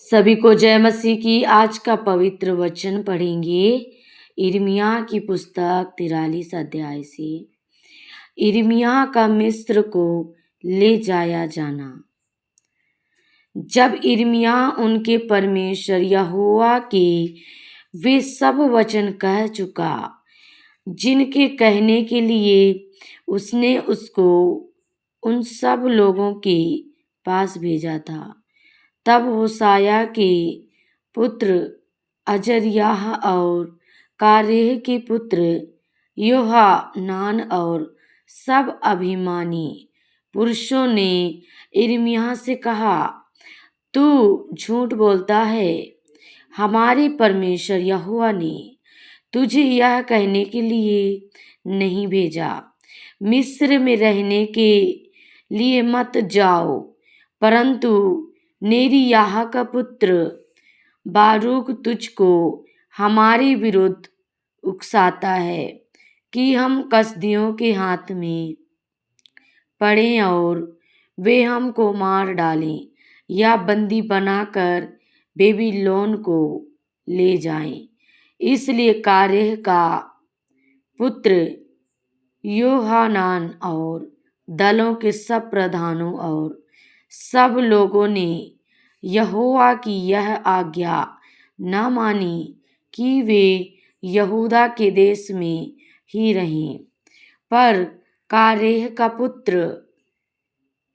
सभी को जय मसीह की। आज का पवित्र वचन पढ़ेंगे यिर्मयाह की पुस्तक 43 अध्याय से। यिर्मयाह का मिस्र को ले जाया जाना। जब यिर्मयाह उनके परमेश्वर यहोवा के वे सब वचन कह चुका जिनके कहने के लिए उसने उसको उन सब लोगों के पास भेजा था, तब होशायाह के पुत्र अजर्याह और कारेह के पुत्र योहानान और सब अभिमानी पुरुषों ने यिर्मयाह से कहा, तू झूठ बोलता है। हमारे परमेश्वर यहोवा ने तुझे यह कहने के लिए नहीं भेजा, मिस्र में रहने के लिए मत जाओ, परंतु नेरिय्याह का पुत्र बारूक तुझको हमारे विरुद्ध उकसाता है कि हम कसदियों के हाथ में पड़ें और वे हमको मार डालें या बंदी बनाकर बेबीलोन को ले जाएं। इसलिए कारेह का पुत्र योहानान और दलों के सब प्रधानों और सब लोगों ने यहोवा की यह आज्ञा न मानी कि वे यहूदा के देश में ही रहें, पर कारेह का पुत्र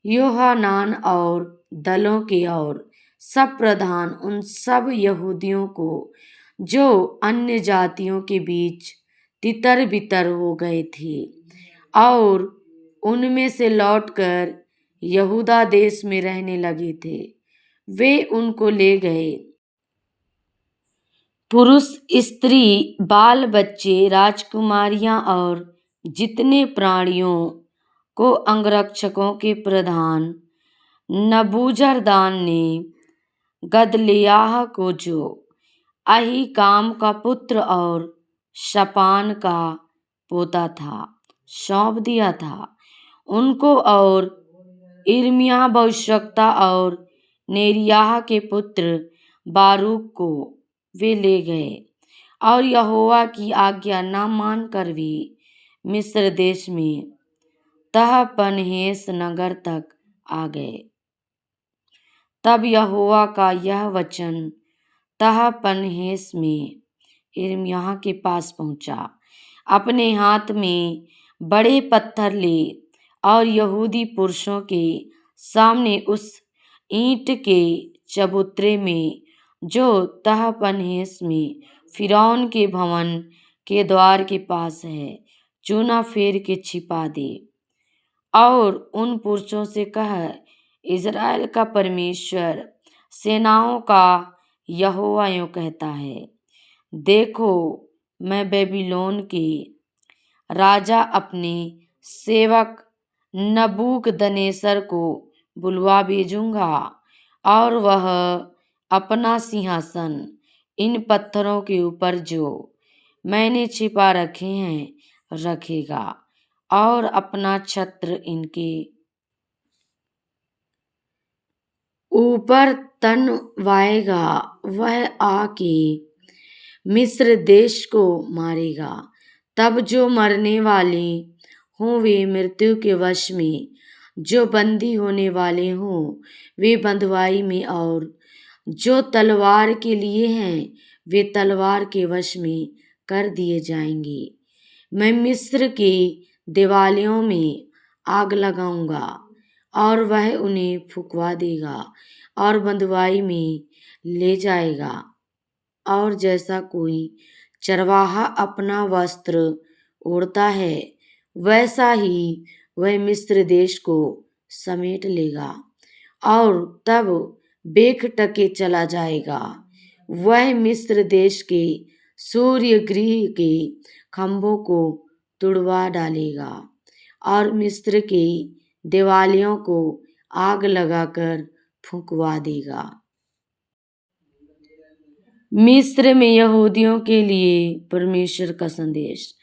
योहानान और दलों के और सब प्रधान उन सब यहूदियों को जो अन्य जातियों के बीच तितर बितर हो गए थे और उनमें से लौटकर यहूदा देश में रहने लगे थे, वे उनको ले गए। पुरुष, स्त्री, बाल बच्चे, राजकुमारियां और जितने प्राणियों को अंगरक्षकों के प्रधान नबूजरदान ने गदल्याह को, जो अहीकाम का पुत्र और शपान का पोता था, सौंप दिया था। उनको और यिर्मयाह भविष्यद्वक्ता और नेरिय्याह के पुत्र बारूक को वे ले गए और यहोवा की आज्ञा न मानकर भी मिस्र देश में तहपन्हेस नगर तक आ गए। तब यहोवा का यह वचन तहपन्हेस में यिर्मयाह के पास पहुंचा, अपने हाथ में बड़े पत्थर ले और यहूदी पुरुषों के सामने उस ईंट के चबूतरे में जो तहपन्हेस में फिरौन के भवन के द्वार के पास है, चूना फेर के छिपा दे और उन पुरुषों से कह, इज़राइल का परमेश्वर सेनाओं का यहोवा यूं कहता है, देखो, मैं बेबीलोन के राजा अपने सेवक नबूकदनेस्सर को बुलवा भेजूंगा और वह अपना सिंहासन इन पत्थरों के ऊपर जो मैंने छिपा रखे हैं रखेगा और अपना छत्र इनके ऊपर तनवाएगा। वह आके मिस्र देश को मारेगा। तब जो मरने वाले हों वे मृत्यु के वश में, जो बंदी होने वाले हों वे बंधुआई में, और जो तलवार के लिए हैं वे तलवार के वश में कर दिए जाएंगे। मैं मिस्र के दिवालियों में आग लगाऊंगा और वह उन्हें फुकवा देगा और बंधुआई में ले जाएगा। और जैसा कोई चरवाहा अपना वस्त्र ओढ़ता है, वैसा ही वह मिस्र देश को समेट लेगा और तब बेखटके चला जाएगा। वह मिस्र देश के सूर्य गृह के खंभों को तुड़वा डालेगा और मिस्र के दिवालियों को आग लगाकर फुंकवा देगा। मिस्र में यहूदियों के लिए परमेश्वर का संदेश।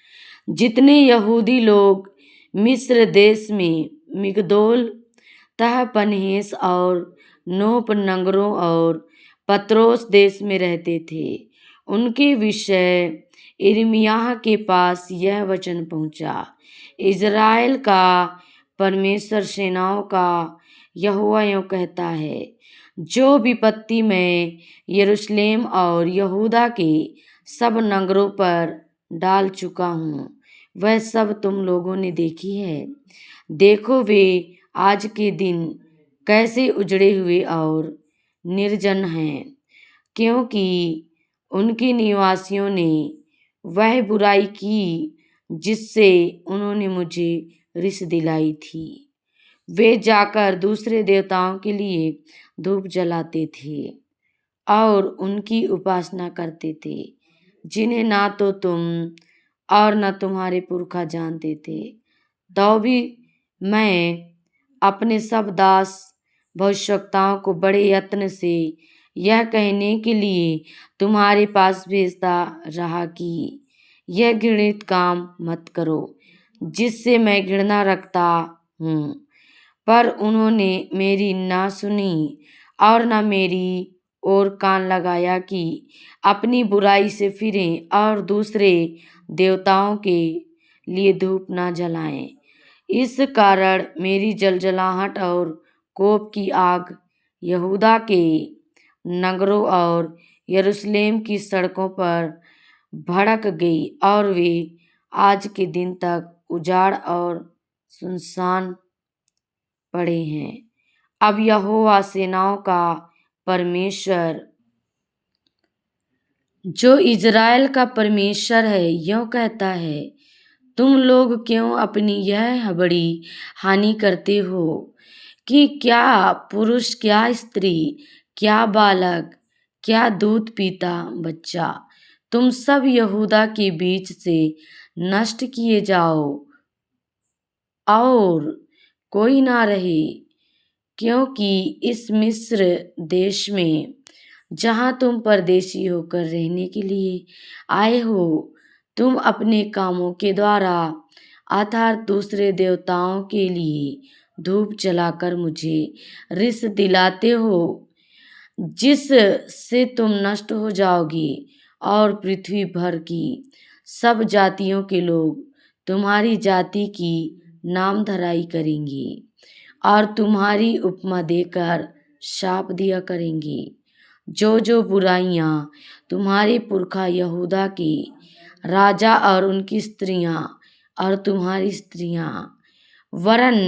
जितने यहूदी लोग मिस्र देश में मिगदोल, तहपन्हेस और नोप नगरों और पत्रोस देश में रहते थे। उनके विषय यिर्मयाह के पास यह वचन पहुंचा, इज़राइल का परमेश्वर सेनाओं का यहोवा यूं कहता है, जो विपत्ति मैं यरूशलेम और यहूदा के सब नगरों पर डाल चुका हूँ, वह सब तुम लोगों ने देखी है। देखो, वे आज के दिन कैसे उजड़े हुए और निर्जन हैं, क्योंकि उनके निवासियों ने वह बुराई की जिससे उन्होंने मुझे रिस दिलाई थी। वे जाकर दूसरे देवताओं के लिए धूप जलाते थे और उनकी उपासना करते थे, जिन्हें ना तो तुम और न तुम्हारे पुरखा जानते थे। तो भी मैं अपने सब दास भविष्यवक्ताओं को बड़े यत्न से यह कहने के लिए तुम्हारे पास भेजता रहा कि यह घृणित काम मत करो, जिससे मैं घृणा रखता हूँ। पर उन्होंने मेरी ना सुनी और न मेरी ओर कान लगाया कि अपनी बुराई से फिरें और दूसरे देवताओं के लिए धूप ना जलाएं। इस कारण मेरी जलजलाहट और कोप की आग यहूदा के नगरों और यरूशलेम की सड़कों पर भड़क गई और वे आज के दिन तक उजाड़ और सुनसान पड़े हैं। अब यहोवा सेनाओं का परमेश्वर, जो इज़राइल का परमेश्वर है, यूं कहता है, तुम लोग क्यों अपनी यह बड़ी हानि करते हो कि क्या पुरुष, क्या स्त्री, क्या बालक, क्या दूध पीता बच्चा, तुम सब यहूदा के बीच से नष्ट किए जाओ और कोई ना रहे। क्योंकि इस मिस्र देश में, जहाँ तुम परदेशी होकर रहने के लिए आए हो, तुम अपने कामों के द्वारा अर्थात दूसरे देवताओं के लिए धूप जलाकर मुझे रिस दिलाते हो, जिस से तुम नष्ट हो जाओगे और पृथ्वी भर की सब जातियों के लोग तुम्हारी जाति की नामधराई करेंगे और तुम्हारी उपमा देकर शाप दिया करेंगे। जो जो बुराइयां तुम्हारे पुरखा यहूदा के राजा और उनकी स्त्रियां और तुम्हारी स्त्रियां, वरन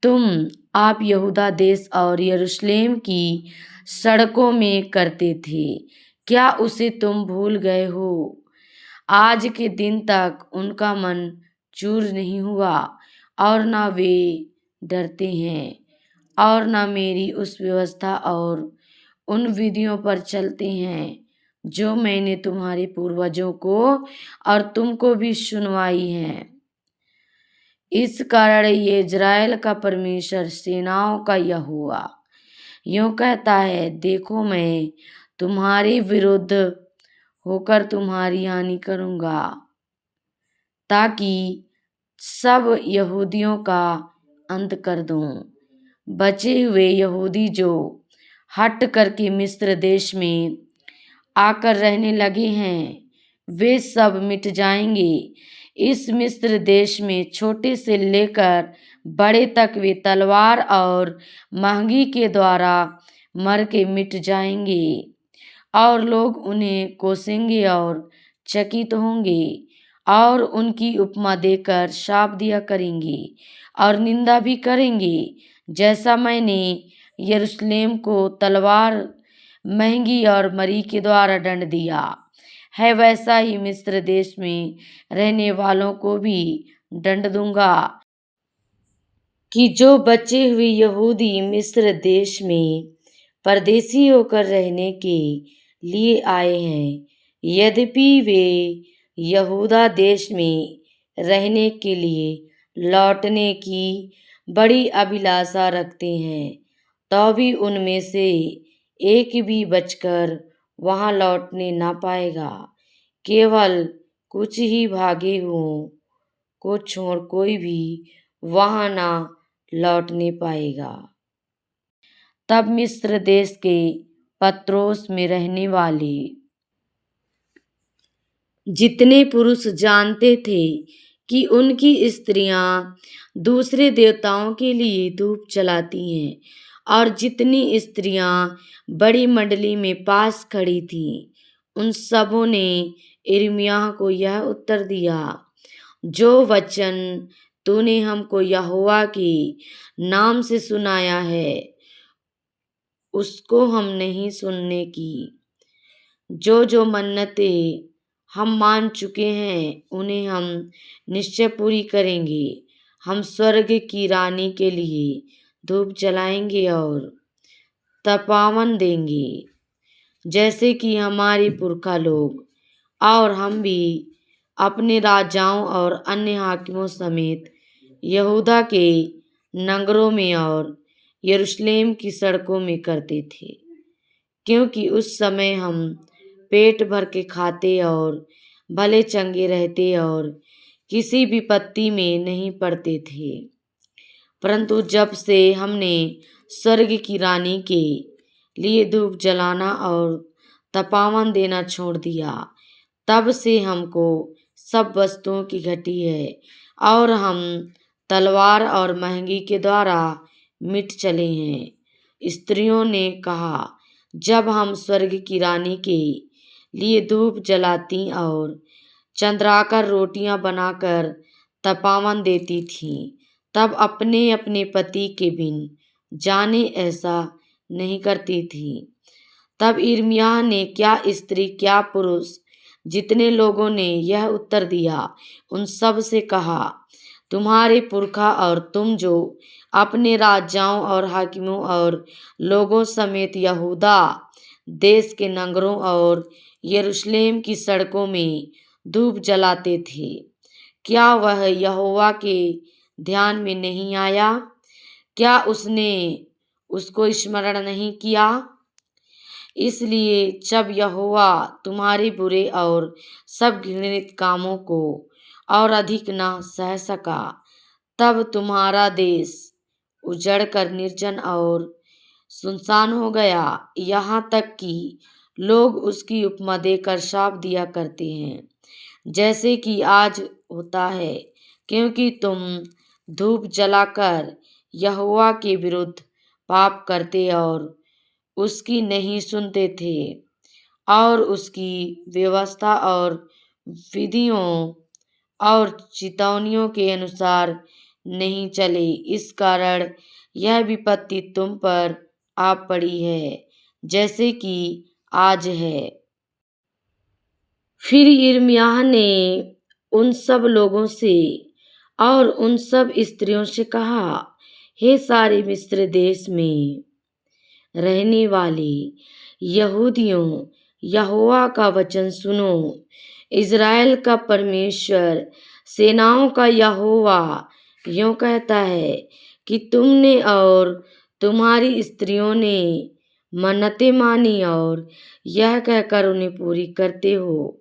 तुम आप यहूदा देश और यरूशलेम की सड़कों में करते थे, क्या उसे तुम भूल गए हो? आज के दिन तक उनका मन चूर नहीं हुआ और ना वे डरते हैं और ना मेरी उस व्यवस्था और उन विधियों पर चलते हैं जो मैंने तुम्हारे पूर्वजों को और तुमको भी सुनवाई है। इस कारण ये इज़राइल का परमेश्वर, सेनाओं का यहोवा यूं कहता है, देखो, मैं तुम्हारे विरुद्ध होकर तुम्हारी हानि करूंगा, ताकि सब यहूदियों का अंत कर दूं। बचे हुए यहूदी जो हट करके मिस्र देश में आकर रहने लगे हैं, वे सब मिट जाएंगे। इस मिस्र देश में छोटे से लेकर बड़े तक वे तलवार और महंगी के द्वारा मर के मिट जाएंगे और लोग उन्हें कोसेंगे और चकित होंगे और उनकी उपमा देकर शाप दिया करेंगे और निंदा भी करेंगे। जैसा मैंने यरूशलेम को तलवार, महंगी और मरी के द्वारा दंड दिया है, वैसा ही मिस्र देश में रहने वालों को भी दंड दूंगा। कि जो बचे हुए यहूदी मिस्र देश में परदेशी होकर रहने के लिए आए हैं, यद्यपि वे यहूदा देश में रहने के लिए लौटने की बड़ी अभिलाषा रखते हैं, तो भी उनमें से एक भी बचकर वहां लौटने ना पाएगा। केवल कुछ ही भागे हुओं को छोड़ कोई भी वहां ना लौटने पाएगा। तब मिस्र देश के पत्रोस में रहने वाले जितने पुरुष जानते थे कि उनकी स्त्रियां दूसरे देवताओं के लिए धूप जलाती हैं, और जितनी स्त्रियां बड़ी मंडली में पास खड़ी थीं, उन सबों ने यिर्मयाह को यह उत्तर दिया, जो वचन तूने हमको यहोवा के नाम से सुनाया है, उसको हम नहीं सुनने की। जो जो मन्नतें हम मान चुके हैं, उन्हें हम निश्चय पूरी करेंगे। हम स्वर्ग की रानी के लिए धूप जलाएंगे और तपावन देंगे, जैसे कि हमारे पुरखा लोग और हम भी अपने राजाओं और अन्य हाकिमों समेत यहूदा के नगरों में और यरूशलेम की सड़कों में करते थे, क्योंकि उस समय हम पेट भर के खाते और भले चंगे रहते और किसी विपत्ति में नहीं पड़ते थे। परंतु जब से हमने स्वर्ग की रानी के लिए धूप जलाना और तपावन देना छोड़ दिया, तब से हमको सब वस्तुओं की घटी है, और हम तलवार और महंगी के द्वारा मिट चले हैं। स्त्रियों ने कहा, जब हम स्वर्ग की रानी के लिए धूप जलाती और चंद्राकर रोटियां बनाकर तपावन देती थीं, तब अपने अपने पति के बिन जाने ऐसा नहीं करती थी। तब यिर्मयाह ने क्या स्त्री क्या पुरुष जितने लोगों ने यह उत्तर दिया, उन सब से कहा, तुम्हारे पुरखा और तुम जो अपने राजाओं और हाकिमों और लोगों समेत यहूदा देश के नगरों और यरूशलेम की सड़कों में धूप जलाते थे, क्या वह यहोवा के ध्यान में नहीं आया? क्या उसने उसको स्मरण नहीं किया? इसलिए जब यहोवा तुम्हारे बुरे और सब घृणित कामों को और अधिक न सह सका, तब तुम्हारा देश उजड़कर निर्जन और सुनसान हो गया, यहाँ तक कि लोग उसकी उपमा देकर शाप दिया करते हैं, जैसे कि आज होता है, क्योंकि तुम धूप जलाकर यहोवा के विरुद्ध पाप करते और उसकी नहीं सुनते थे और उसकी व्यवस्था और विधियों और चेतावनियों के अनुसार नहीं चले। इस कारण यह विपत्ति तुम पर आ पड़ी है, जैसे कि आज है। फिर यिर्मयाह ने उन सब लोगों से और उन सब स्त्रियों से कहा, हे सारे मिस्र देश में रहने वाले यहूदियों, यहोवा का वचन सुनो। इज़राइल का परमेश्वर, सेनाओं का यहोवा यूं कहता है कि तुमने और तुम्हारी स्त्रियों ने मन्नतें मानी और यह कहकर उन्हें पूरी करते हो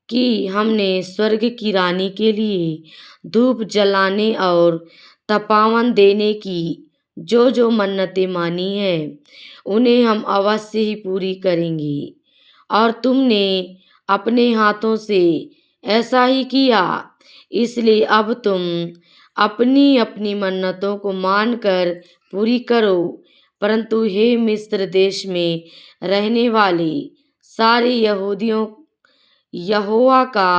कि हमने स्वर्ग की रानी के लिए धूप जलाने और तपावन देने की जो जो मन्नतें मानी है, उन्हें हम अवश्य ही पूरी करेंगे। और तुमने अपने हाथों से ऐसा ही किया, इसलिए अब तुम अपनी अपनी मन्नतों को मानकर पूरी करो। परंतु हे मिस्र देश में रहने वाले सारे यहूदियों, यहोवा का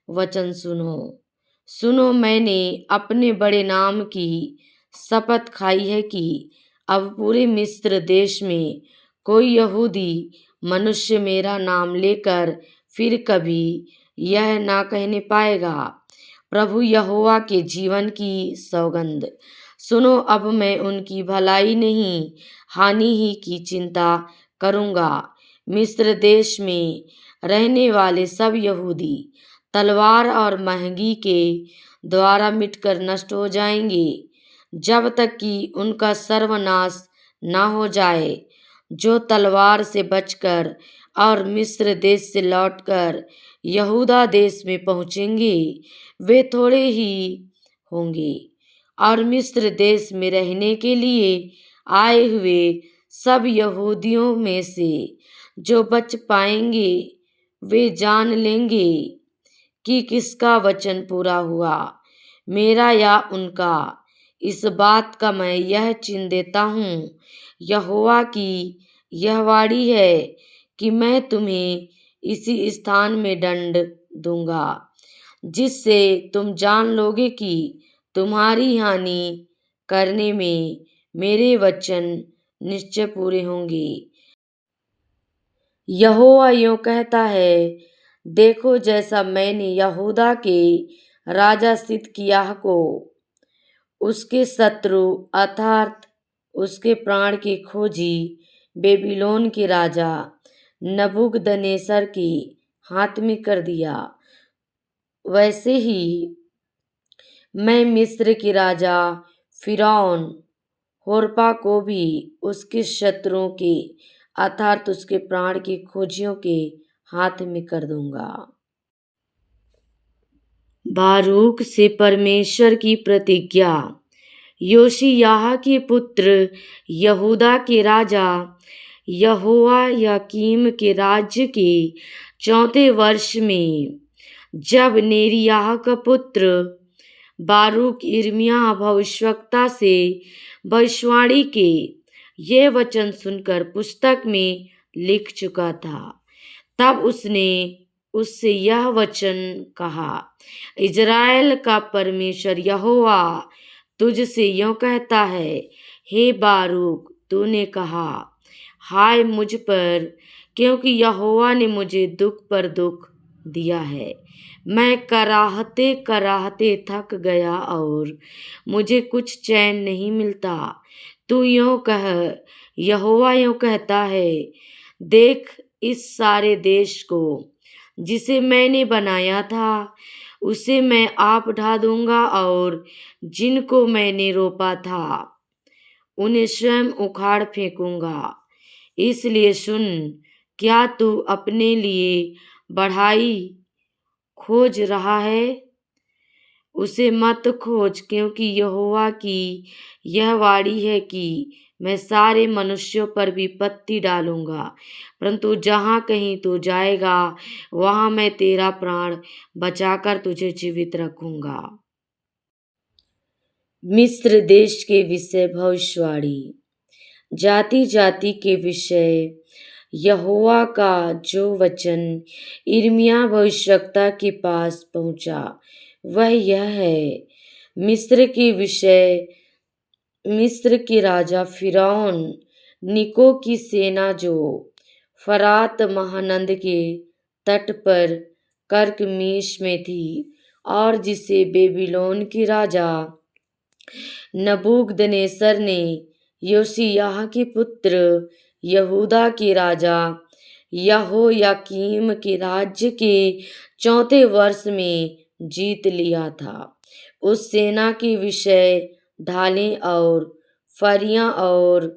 वचन सुनो। सुनो, मैंने अपने बड़े नाम की शपथ खाई है कि अब पूरे मिस्र देश में कोई यहूदी मनुष्य मेरा नाम लेकर फिर कभी यह ना कहने पाएगा, प्रभु यहोवा के जीवन की सौगंध। सुनो, अब मैं उनकी भलाई नहीं हानि ही की चिंता करूँगा। मिस्र देश में रहने वाले सब यहूदी तलवार और महंगी के द्वारा मिटकर नष्ट हो जाएंगे, जब तक कि उनका सर्वनाश न हो जाए। जो तलवार से बचकर और मिस्र देश से लौटकर यहूदा देश में पहुँचेंगे, वे थोड़े ही होंगे, और मिस्र देश में रहने के लिए आए हुए सब यहूदियों में से जो बच पाएंगे वे जान लेंगे कि किसका वचन पूरा हुआ, मेरा या उनका। इस बात का मैं यह चिन्ह देता हूँ, यहोवा की यह वाणी है कि मैं तुम्हें इसी स्थान में दंड दूंगा, जिससे तुम जान लोगे कि तुम्हारी हानि करने में मेरे वचन निश्चय पूरे होंगे। यहोवा यूं कहता है, देखो जैसा मैंने यहूदा के राजा सिदकिय्याह को उसके शत्रु अर्थात उसके प्राण के खोजी बेबीलोन के राजा नबूकदनेस्सर के हाथ में कर दिया, वैसे ही मैं मिस्र के राजा फिरौन होर्पा को भी उसके शत्रुओं के अर्थात उसके प्राण के खोजियों के हाथ में कर दूंगा। बारूक से परमेश्वर की प्रतिज्ञा। योशिय्याह के पुत्र यहूदा के राजा यहोयाकीम के राज्य के 4 वर्ष में, जब नेरिय्याह का पुत्र बारूक यिर्मयाह भविष्यद्वक्ता से भविष्यवाणी के ये वचन सुनकर पुस्तक में लिख चुका था, तब उसने उससे यह वचन कहा, इज़राइल का परमेश्वर यहोवा तुझसे यूं कहता है, हे बारूक, तूने कहा, हाय मुझ पर, क्योंकि यहोवा ने मुझे दुख पर दुख दिया है। मैं कराहते कराहते थक गया और मुझे कुछ चैन नहीं मिलता। तू यूं कह, यहोवा यूं कहता है, देख इस सारे देश को जिसे मैंने बनाया था उसे मैं आप ढा दूंगा, और जिनको मैंने रोपा था उन्हें स्वयं उखाड़ फेंकूंगा। इसलिए सुन, क्या तू अपने लिए बढ़ाई खोज रहा है? उसे मत खोज, क्योंकि यहोवा की यह वाणी है कि मैं सारे मनुष्यों पर विपत्ति डालूंगा, परंतु जहाँ कहीं तू जाएगा वहाँ मैं तेरा प्राण बचाकर तुझे जीवित रखूंगा। मिस्र देश के विषय भविष्यवाणी। जाति जाति के विषय यहोवा का जो वचन यिर्मयाह भविष्यद्वक्ता के पास पहुंचा वह यह है, मिस्र के विषय, मिस्र के राजा फिरौन निको की सेना जो फरात महानद के तट पर कर्कमीश में थी, और जिसे बेबीलोन के राजा नबूकदनेस्सर ने योशिय्याह के पुत्र यहूदा के राजा यहोयाकीम के राज्य के 4 वर्ष में जीत लिया था। उस सेना के विषय ढालें और फरियां और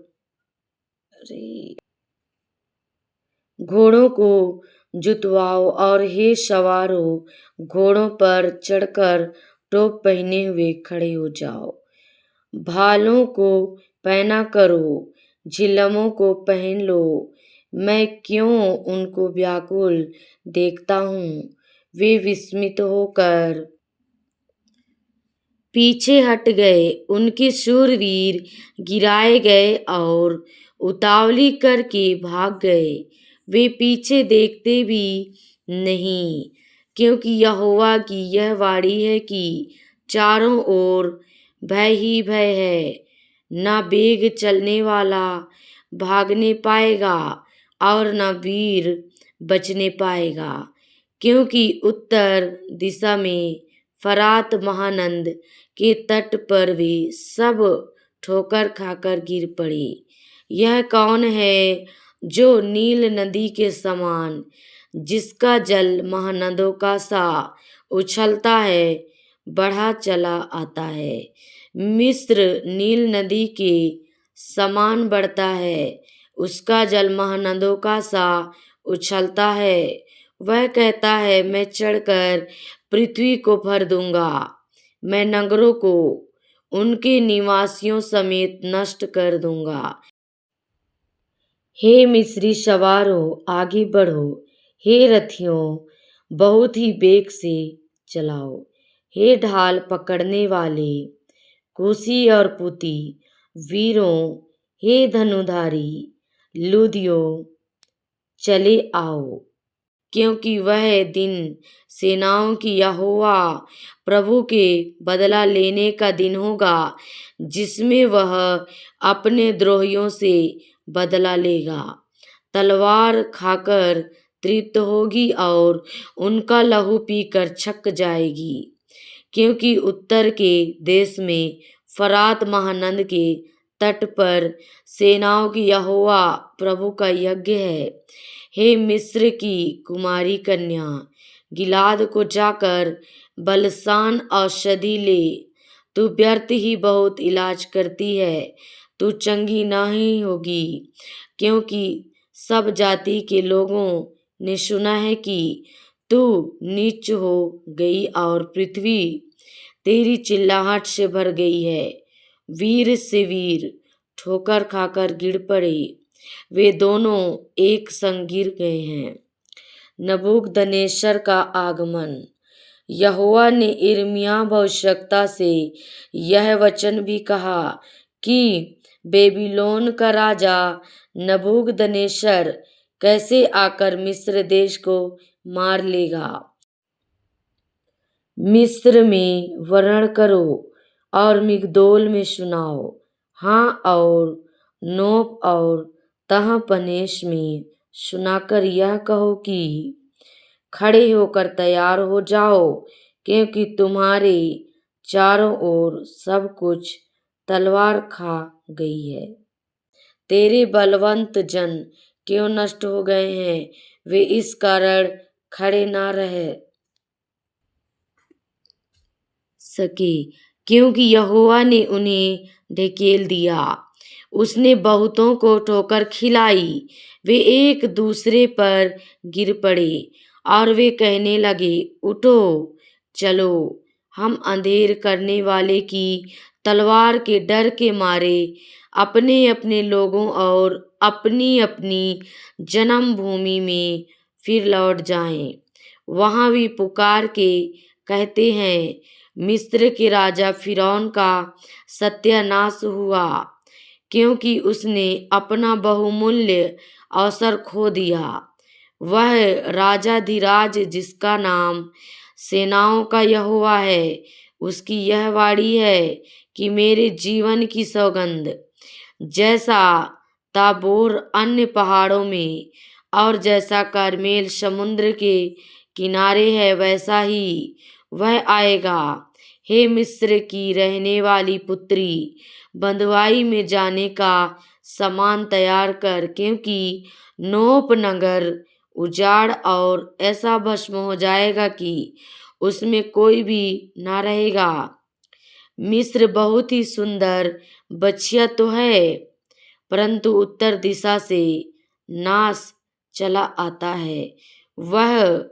घोड़ों को जुतवाओ, और हे सवारों, घोड़ों पर चढ़कर टोप पहने हुए खड़े हो जाओ। भालों को पहना करो, झिलमों को पहन लो। मैं क्यों उनको व्याकुल देखता हूँ, वे विस्मित होकर पीछे हट गए, उनके शूरवीर गिराए गए और उतावली करके भाग गए, वे पीछे देखते भी नहीं, क्योंकि यहोवा की यह वाणी है कि चारों ओर भय ही भय है, न वेग चलने वाला भागने पाएगा और न वीर बचने पाएगा, क्योंकि उत्तर दिशा में फरात महानद के तट पर वे सब ठोकर खाकर गिर पड़े। यह कौन है जो नील नदी के समान, जिसका जल महानदों का सा उछलता है, बढ़ा चला आता है? मिस्र नील नदी के समान बढ़ता है, उसका जल महानदों का सा उछलता है। वह कहता है, मैं चढ़कर पृथ्वी को भर दूंगा, मैं नगरों को उनके निवासियों समेत नष्ट कर दूंगा। हे मिस्री सवारों आगे बढ़ो, हे रथियों बहुत ही बेग से चलाओ, हे ढाल पकड़ने वाले कुशी और पुती वीरों, हे धनुधारी लूदियों चले आओ, क्योंकि वह दिन सेनाओं की यहोवा प्रभु के बदला लेने का दिन होगा, जिसमें वह अपने द्रोहियों से बदला लेगा। तलवार खाकर तृप्त होगी और उनका लहू पीकर छक जाएगी, क्योंकि उत्तर के देश में फरात महानद के तट पर सेनाओं की यहोवा प्रभु का यज्ञ है। हे मिस्र की कुमारी कन्या, गिलाद को जाकर बलसान औषधि ले, तू व्यर्थ ही बहुत इलाज करती है, तू चंगी नहीं होगी, क्योंकि सब जाति के लोगों ने सुना है कि तू नीच हो गई और पृथ्वी तेरी चिल्लाहट से भर गई है। वीर से वीर ठोकर खाकर गिर पड़े, वे दोनों एक संग गिर गए हैं। नबूकदनेस्सर का आगमन। यहोवा ने यिर्मयाह भविष्यद्वक्ता से यह वचन भी कहा कि बेबीलोन का राजा नबूकदनेस्सर कैसे आकर मिस्र देश को मार लेगा। मिस्र में वर्णन करो और मिग्दोल में सुनाओ, हाँ, और नोप और तहपनेस में सुनाकर यह कहो कि खड़े होकर तैयार हो जाओ, क्योंकि तुम्हारे चारों ओर सब कुछ तलवार खा गई है। तेरे बलवंत जन क्यों नष्ट हो गए हैं, वे इस कारण खड़े ना रह सके, क्योंकि यहोवा ने उन्हें ढकेल दिया। उसने बहुतों को ठोकर खिलाई, वे एक दूसरे पर गिर पड़े और वे कहने लगे, उठो चलो, हम अंधेर करने वाले की तलवार के डर के मारे अपने अपने लोगों और अपनी अपनी जन्मभूमि में फिर लौट जाएं। वहां भी पुकार के कहते हैं, मिस्र के राजा फिरौन का सत्यानाश हुआ, क्योंकि उसने अपना बहुमूल्य अवसर खो दिया। वह राजाधिराज जिसका नाम सेनाओं का यहोवा है, उसकी यह वाणी है कि मेरे जीवन की सौगंध, जैसा ताबोर अन्य पहाड़ों में और जैसा कर्मेल समुद्र के किनारे है, वैसा ही वह आएगा। हे मिस्र की रहने वाली पुत्री, बंधुआई में जाने का सामान तैयार कर, क्योंकि नोप नगर उजाड़ और ऐसा भस्म हो जाएगा कि उसमें कोई भी ना रहेगा। मिस्र बहुत ही सुंदर बछिया तो है, परंतु उत्तर दिशा से नाश चला आता है। वह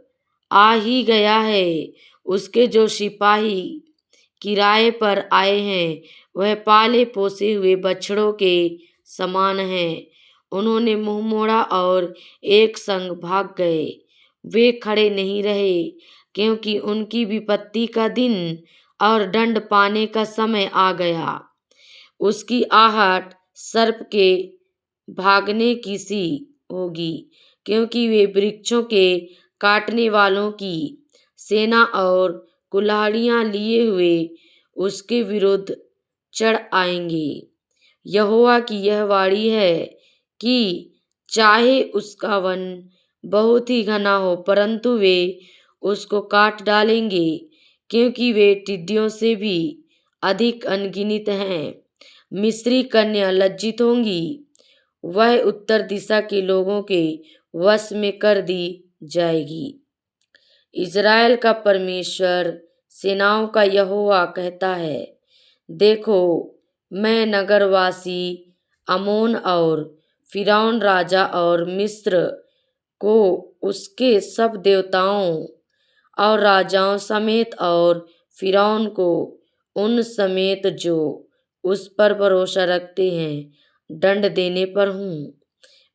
आ ही गया है, उसके जो सिपाही किराए पर आए हैं, वह पाले पोसे हुए बछड़ों के समान हैं। उन्होंने मुंह मोड़ा और एक संग भाग गए, वे खड़े नहीं रहे, क्योंकि उनकी विपत्ति का दिन और दंड पाने का समय आ गया। उसकी आहट सर्प के भागने की सी होगी, क्योंकि वे वृक्षों के काटने वालों की सेना और कुल्हाड़ियां लिए हुए उसके विरुद्ध चढ़ आएंगे। यहोवा की यह वाणी है कि चाहे उसका वन बहुत ही घना हो, परंतु वे उसको काट डालेंगे, क्योंकि वे टिड्डियों से भी अधिक अनगिनत हैं। मिस्री कन्या लज्जित होंगी, वह उत्तर दिशा के लोगों के वश में कर दी जाएगी। इज़राइल का परमेश्वर सेनाओं का यहोवा कहता है, देखो, मैं नगरवासी अमोन और फिरौन राजा और मिस्र को उसके सब देवताओं और राजाओं समेत और फिरौन को उन समेत जो उस पर भरोसा रखते हैं, दंड देने पर हूँ।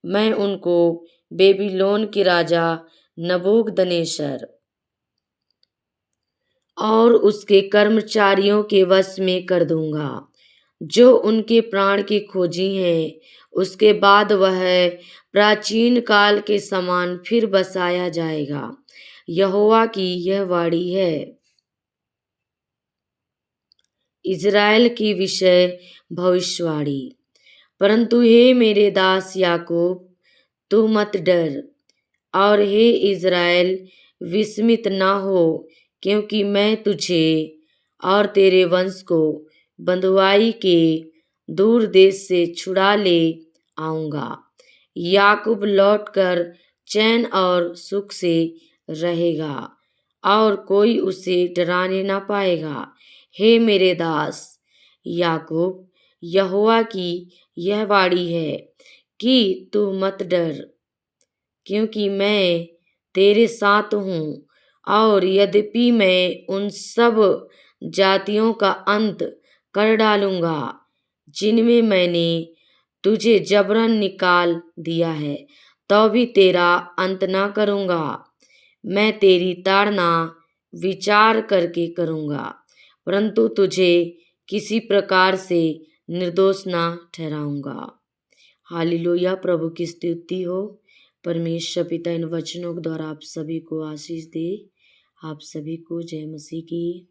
मैं उनको बेबीलोन के राजा नबूकदनेस्सर और उसके कर्मचारियों के वश में कर दूंगा, जो उनके प्राण के खोजी हैं। उसके बाद वह प्राचीन काल के समान फिर बसाया जाएगा। यहोवा की यह वाणी है। इज़राइल की विषय भविष्यवाणी। परंतु हे मेरे दास याकूब, तू मत डर, और हे इज़राइल, विस्मित ना हो, क्योंकि मैं तुझे और तेरे वंश को बंधुआई के दूर देश से छुड़ा ले आऊंगा। याकूब लौटकर चैन और सुख से रहेगा, और कोई उसे डराने ना पाएगा। हे मेरे दास याकूब, यहोवा की यह वाणी है कि तू मत डर, क्योंकि मैं तेरे साथ हूँ, और यद्यपि मैं उन सब जातियों का अंत कर डालूंगा जिनमें मैंने तुझे जबरन निकाल दिया है, तो भी तेरा अंत ना करूंगा। मैं तेरी ताड़ना विचार करके करूंगा, परंतु तुझे किसी प्रकार से निर्दोष ना ठहराऊंगा। हालेलुया। प्रभु की स्तुति हो। परमेश्वर पिता इन वचनों के द्वारा आप सभी को आशीष दे। आप सभी को जय मसीह की।